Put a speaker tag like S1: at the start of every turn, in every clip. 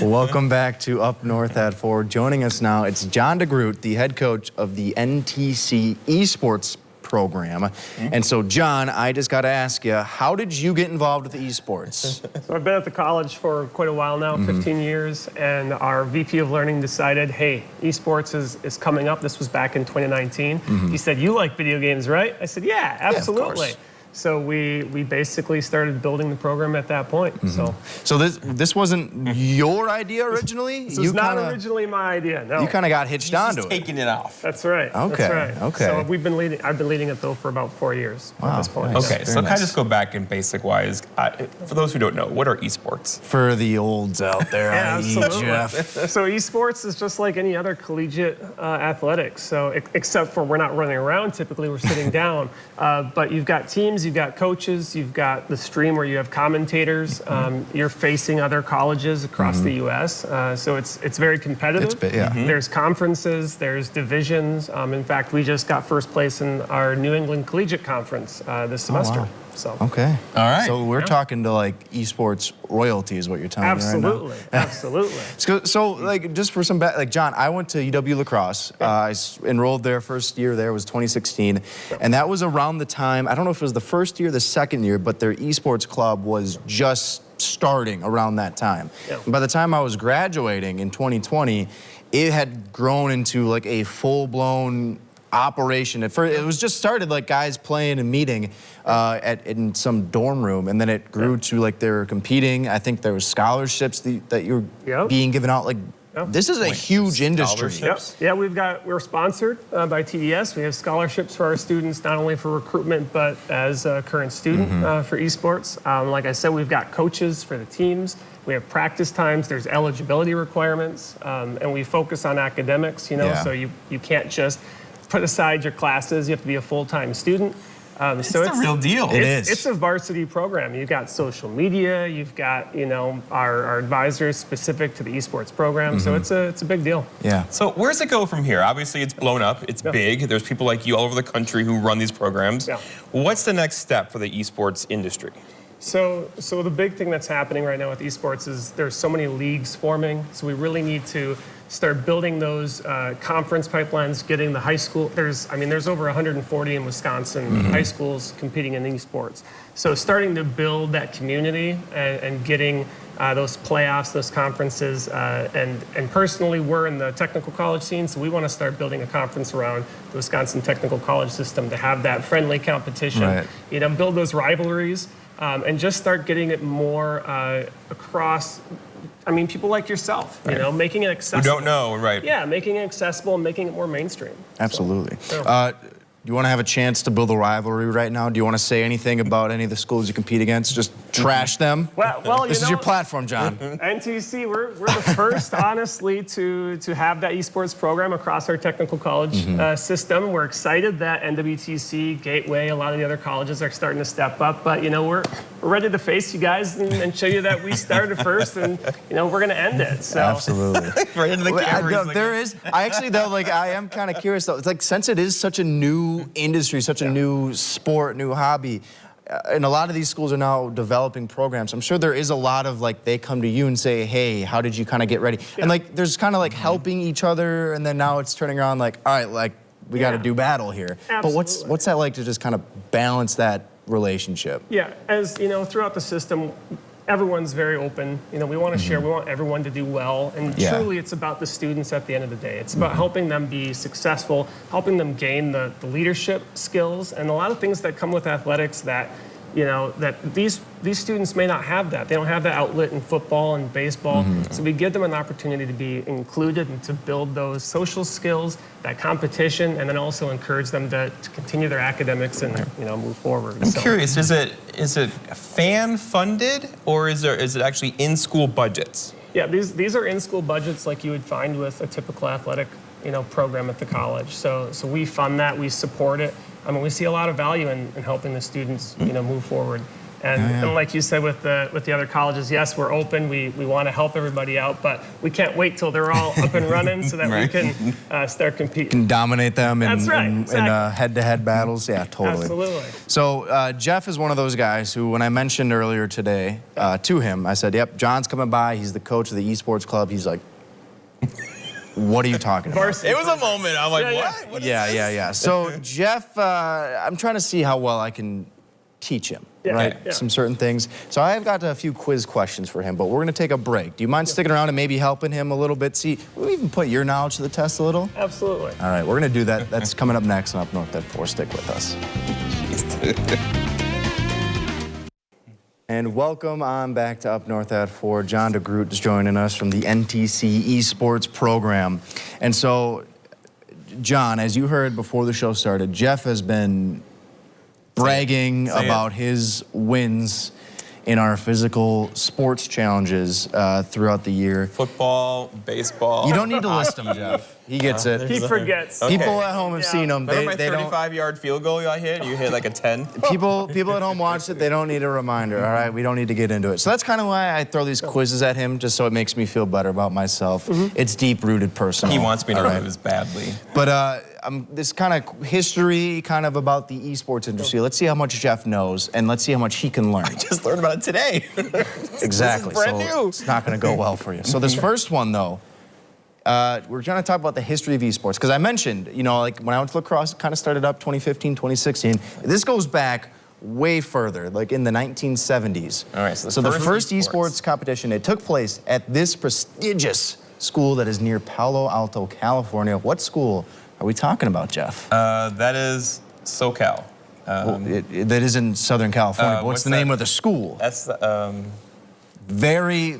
S1: Welcome back to Up North at 4. Joining us now, it's Jon DeGroot, the head coach of the NTC esports program. And so, John, I just got to ask you, how did you get involved with esports?
S2: So I've been at the college for quite a while now, 15 years, and our VP of Learning decided, hey, esports is coming up. This was back in 2019. He said, you like video games, right? I said, yeah, absolutely.
S1: Yeah,
S2: so we basically started building the program at that point.
S1: So this wasn't your idea originally?
S2: This was not originally my idea, no.
S1: You kind of got hitched onto it.
S3: Taking it off.
S2: That's right.
S1: Okay,
S2: That's right.
S1: okay.
S2: So I've been leading it though for about 4 years at this point.
S1: Nice.
S3: Okay, so can I just go back in basic-wise? For those who don't know, what are esports?
S1: For the olds out there,
S2: Yeah, absolutely.
S1: Jeff.
S2: So esports is just like any other collegiate athletics. So except for we're not running around, typically we're sitting down. But you've got teams, you've got coaches, you've got the stream where you have commentators. You're facing other colleges across the U.S. So it's very competitive. There's conferences, there's divisions. In fact, we just got first place in our New England Collegiate Conference this semester.
S1: Wow.
S2: So.
S1: Okay.
S3: All right.
S1: So we're talking to like esports royalty is what you're telling me right now.
S2: Absolutely.
S1: So like just for some like John, I went to UW La Crosse. I enrolled there. First year there was 2016, and that was around the time, I don't know if it was the first year or the second year, but their esports club was just starting around that time. And by the time I was graduating in 2020, it had grown into like a full-blown operation. At first, it was just started like guys playing and meeting in some dorm room, and then it grew to like they were competing. I think there was scholarships that you were being given out. Like this is a huge industry.
S2: Yeah, we're sponsored by TDS. We have scholarships for our students, not only for recruitment but as a current student for esports. Like I said, we've got coaches for the teams. We have practice times. There's eligibility requirements, and we focus on academics. So you can't just put aside your classes. You have to be a full-time student.
S3: It's the real deal.
S1: It is.
S2: It's a varsity program. You've got social media. You've got our advisors specific to the esports program. So it's a big deal.
S1: Yeah.
S3: So where's it go from here? Obviously, it's blown up. It's big. There's people like you all over the country who run these programs. What's the next step for the esports industry?
S2: So the big thing that's happening right now with esports is there's so many leagues forming. So we really need to start building those conference pipelines, getting the high school. There's over 140 in Wisconsin high schools competing in esports. So starting to build that community and getting those playoffs, those conferences, and personally, we're in the technical college scene, so we want to start building a conference around the Wisconsin Technical College system to have that friendly competition, build those rivalries, and just start getting it more across. People like yourself, making it accessible.
S3: Who don't know, right?
S2: Yeah, making it accessible and making it more mainstream.
S1: Absolutely. Do you want to have a chance to build a rivalry right now? Do you want to say anything about any of the schools you compete against? Just trash them?
S2: Well,
S1: this is your platform, John.
S2: NTC, we're the first, honestly, to have that esports program across our technical college system. We're excited that NWTC, Gateway, a lot of the other colleges are starting to step up. But, we're ready to face you guys and show you that we started first, and, we're going to end it. So.
S1: Absolutely.
S3: Right into the camera.
S1: There is, I actually, though, I am kind of curious, though. It's like, since it is such a new industry, such a new sport, new hobby, and a lot of these schools are now developing programs. I'm sure there is a lot of they come to you and say, hey, how did you kind of get ready? And there's kind of helping each other, and then now it's turning around all right, we got to do battle here.
S2: Absolutely.
S1: But what's that like to just kind of balance that relationship?
S2: Yeah, as throughout the system, everyone's very open. We want to share. We want everyone to do well. And truly, it's about the students at the end of the day. It's about helping them be successful, helping them gain the leadership skills, and a lot of things that come with athletics that, that these students may not have that. They don't have that outlet in football and baseball. So we give them an opportunity to be included and to build those social skills, that competition, and then also encourage them to continue their academics and move forward.
S3: I'm curious, is it fan funded, or is it actually in school budgets?
S2: Yeah, these are in school budgets like you would find with a typical athletic program at the college. So we fund that, we support it. We see a lot of value in helping the students move forward. And like you said with the other colleges, yes, we're open. We want to help everybody out, but we can't wait till they're all up and running so that we can start competing.
S1: Can dominate them in
S2: That's right,
S1: in head-to-head battles. Yeah, totally.
S2: Absolutely.
S1: So Jeff is one of those guys who, when I mentioned earlier today to him, I said, "Yep, John's coming by. He's the coach of the esports club." He's like, "What are you talking about?"
S3: It was a moment. I'm like, what? What is this?
S1: Yeah. So Jeff, I'm trying to see how well I can teach him, right?
S2: Yeah.
S1: Some certain things. So I've got a few quiz questions for him, but we're going to take a break. Do you mind sticking around and maybe helping him a little bit? See, we'll even put your knowledge to the test a little.
S2: Absolutely.
S1: All right, we're going to do that. That's coming up next on Up North at 4. Stick with us. And welcome on back to Up North at 4. Jon DeGroot is joining us from the NTC Esports program. And so, John, as you heard before the show started, Jeff has been bragging about his wins in our physical sports challenges throughout the year.
S3: Football, baseball.
S1: You don't need to list them, Jeff. He gets it.
S2: He forgets.
S1: People at home have seen them.
S3: Remember
S1: They
S3: my
S1: don't.
S3: 35-yard field goal I hit? You hit like a 10?
S1: People at home watched it. They don't need a reminder, all right? We don't need to get into it. So that's kind of why I throw these quizzes at him, just so it makes me feel better about myself. It's deep-rooted personal.
S3: He wants me to
S1: all right?
S3: lose badly.
S1: But this kind of history kind of about the esports industry. Let's see how much Jeff knows, and let's see how much he can learn.
S3: I just learned about it today.
S1: Exactly.
S3: This is brand new.
S1: It's not going to go well for you. So this first one, though, we're going to talk about the history of esports. Because I mentioned, you know, like when I went to lacrosse, it kind of started up 2015, 2016. This goes back way further, like in the 1970s.
S3: All right, so
S1: the first esports competition, it took place at this prestigious school that is near Palo Alto, California. What school are we talking about, Jeff?
S3: That is SoCal.
S1: That is in Southern California. But what's the name of the school?
S3: That's
S1: Very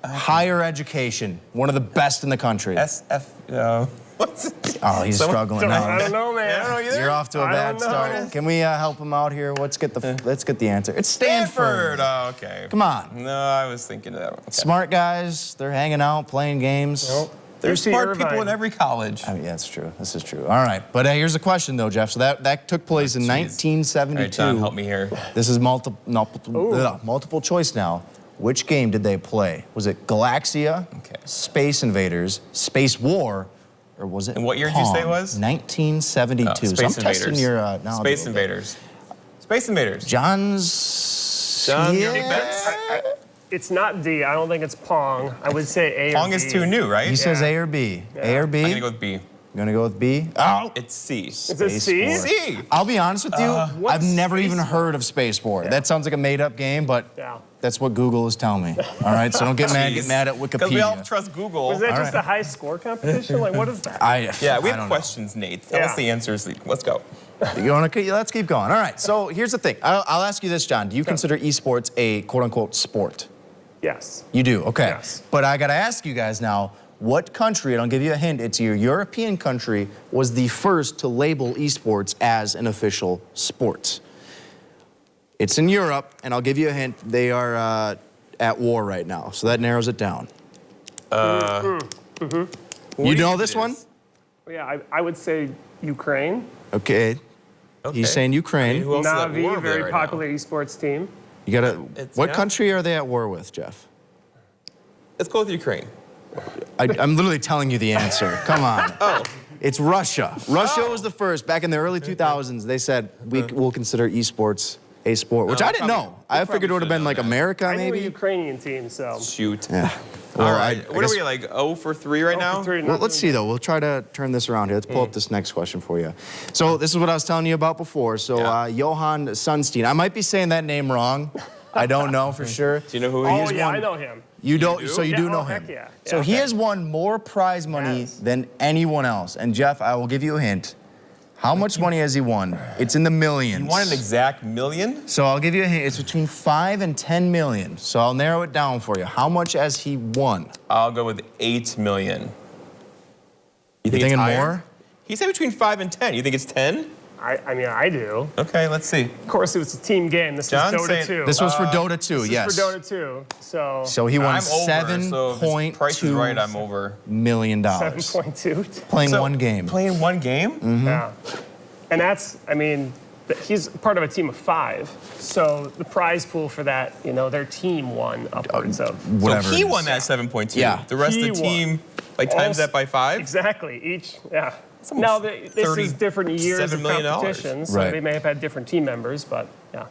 S1: higher education. One of the best in the country.
S3: SF. What's it?
S1: Oh, he's struggling now.
S2: I don't know, man.
S3: I don't know either.
S1: You're off to a
S2: I
S1: bad
S2: don't know.
S1: start. Can we help him out here? Let's get the answer. It's Stanford.
S3: Oh, okay.
S1: Come on.
S3: No, I was thinking of that one. Okay.
S1: Smart guys. They're hanging out, playing games.
S2: Nope.
S3: There's
S2: UC
S3: smart people
S2: Irvine.
S3: in every college.
S1: I mean, that's true. This is true. All right. But here's a question, though, Jeff. So that took place in 1972.
S3: All right, John, help me here.
S1: This is multiple choice now. Which game did they play? Was it Galaxia, Space Invaders, Space War, or was it
S3: And what year did you say it was?
S1: 1972.
S3: Oh,
S1: so I'm
S3: Space
S1: testing
S3: Invaders.
S1: your knowledge. a
S3: Space
S1: little bit.
S3: Invaders. Space Invaders.
S1: John,
S3: your defense?
S2: It's not D. I don't think it's Pong. I would say A or
S3: Pong
S2: B.
S3: is too new, right?
S1: He says A or B. A or B?
S3: I'm gonna go with B.
S1: You're gonna go with B? Oh,
S3: It's C.
S2: Is it C?
S1: War.
S3: C.
S1: I'll be honest with you, I've never
S2: Space
S1: even heard of Space War. That sounds like a made-up game, but that's what Google is telling me. All right, so don't get mad at Wikipedia.
S3: Because we all trust Google.
S2: Was that
S1: All
S2: just
S1: right.
S2: a high score competition? Like, what is that?
S3: Yeah, we
S1: I
S3: have
S1: don't
S3: questions, Nate. Tell us the answers. Let's go.
S1: know. You wanna, let's keep going. All right, so here's the thing. I'll ask you this, John. Do you consider esports a quote-unquote sport?
S2: Yes.
S1: You do, okay.
S2: Yes.
S1: But I gotta ask you guys now, what country, and I'll give you a hint, it's your European country, was the first to label esports as an official sport? It's in Europe, and I'll give you a hint, they are at war right now, so that narrows it down. You know this one?
S2: Yeah, I would say Ukraine.
S1: Okay. He's saying Ukraine.
S3: Who else is at war
S2: Navi,
S3: over there
S2: very
S3: right
S2: popular esports team.
S1: You gotta. What
S3: yeah.
S1: country are they at war with, Jeff?
S3: Let's go with Ukraine.
S1: I'm literally telling you the answer. Come on.
S3: Oh.
S1: It's Russia. Russia was the first. Back in the early 2000s, they said we will consider esports a sport, which I didn't know. I figured it would have been like America,
S2: I knew a
S1: maybe.
S2: Ukrainian team, so.
S3: Shoot.
S1: Yeah.
S3: All
S1: Well,
S3: right.
S1: I
S3: What
S1: guess-
S3: are we, like 0 for 3 right now?
S1: Well, let's see, though. We'll try to turn this around here. Let's pull up this next question for you. So this is what I was telling you about before. So Johan Sunstein. I might be saying that name wrong. I don't know for sure.
S3: Do you know who he
S2: Oh,
S3: is?
S2: yeah, I know him.
S1: You don't.
S3: do?
S1: So you
S2: Yeah,
S1: do know
S2: oh,
S1: him.
S2: heck yeah.
S1: So
S2: Yeah.
S1: he has won more prize money
S2: Yes.
S1: than anyone else. And Jeff, I will give you a hint. How much money has he won? It's in the millions.
S3: You want an exact million?
S1: So I'll give you a hint. It's between 5 and 10 million. So I'll narrow it down for you. How much has he won?
S3: I'll go with 8 million.
S1: You thinking
S3: higher?
S1: more?
S3: He said between 5 and 10. You think it's 10?
S2: I mean, I do.
S3: Okay, let's see.
S2: Of course, it was a team game. This
S3: John's
S2: is Dota
S3: saying-
S2: 2.
S1: This was for Dota 2,
S2: This
S1: yes.
S2: is for Dota 2. So,
S1: So he won
S3: I'm over, so if his price is right, I'm
S1: $7.2
S3: over.
S1: million.
S2: 7.2.
S1: Playing
S3: So,
S1: one game.
S3: Playing one game?
S2: Yeah. And that's, I mean, he's part of a team of 5. So the prize pool for that, you know, their team won upwards of.
S1: Whatever
S3: So he
S1: it is.
S3: won that 7.2.
S1: Yeah.
S3: The rest
S2: He
S3: of the
S2: won.
S3: team, like, times that by 5?
S2: Exactly. Each, yeah. Now, this is different years of
S3: $37 million.
S2: competition, so
S1: Right.
S2: they may have had different team members, but yeah.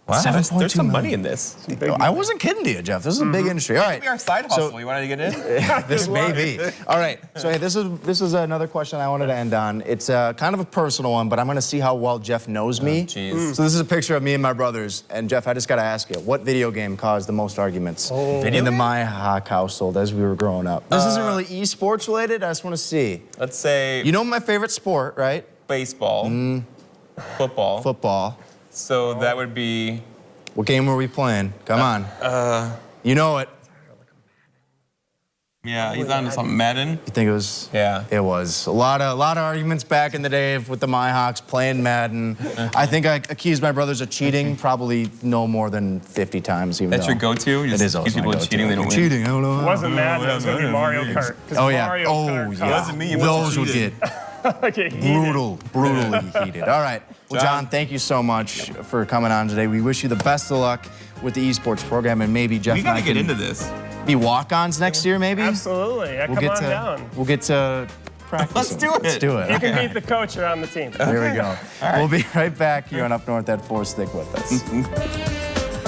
S3: Wow, there's
S1: 7.2
S3: some money
S1: million.
S3: in this.
S1: I wasn't kidding to you, Jeff. This is a big industry. All right.
S3: Maybe our side hustle. You wanted to get in?
S1: This may be. All right. So hey, this is another question I wanted to end on. It's kind of a personal one, but I'm going to see how well Jeff knows me.
S3: jeez.
S1: So this is a picture of me and my brothers. And Jeff, I just got to ask you, what video game caused the most arguments in the My Hawk household as we were growing up? This isn't really esports related. I just want to see.
S3: Let's say
S1: You know my favorite sport, right?
S3: baseball, football.
S1: Football.
S3: So that would be
S1: What game were we playing? Come on. You know it.
S3: yeah. He's on to something. Madden.
S1: You think it was?
S3: Yeah.
S1: It was a lot of arguments back in the day with the Myhawks playing Madden. I think I accused my brothers of cheating probably no more than 50 times. Even
S3: That's
S1: though
S3: your go-to. You
S1: It
S3: just
S1: is always
S3: accuse people
S1: my
S3: of
S1: go-to.
S3: cheating. They don't win.
S1: Cheating. I don't know.
S2: It wasn't Madden, it was going to be Mario Kart. 'cause
S1: Oh yeah.
S2: Mario
S1: Oh
S2: Kart
S1: yeah.
S3: wasn't me, it wasn't
S1: Those would
S3: cheating.
S1: get
S2: Okay, heated.
S1: brutally heated. All right. Well, John, thank you so much for coming on today. We wish you the best of luck with the esports program, and maybe Jeff
S3: We
S1: and I
S3: gotta get
S1: can
S3: into this.
S1: be walk-ons next year. Maybe
S2: Absolutely. Yeah, come on down.
S1: We'll get to practice.
S3: Let's do it.
S1: Let's do it.
S2: You can beat the coach, you're on the team.
S1: There we go. We'll be right back here on Up North at 4. Stick with us.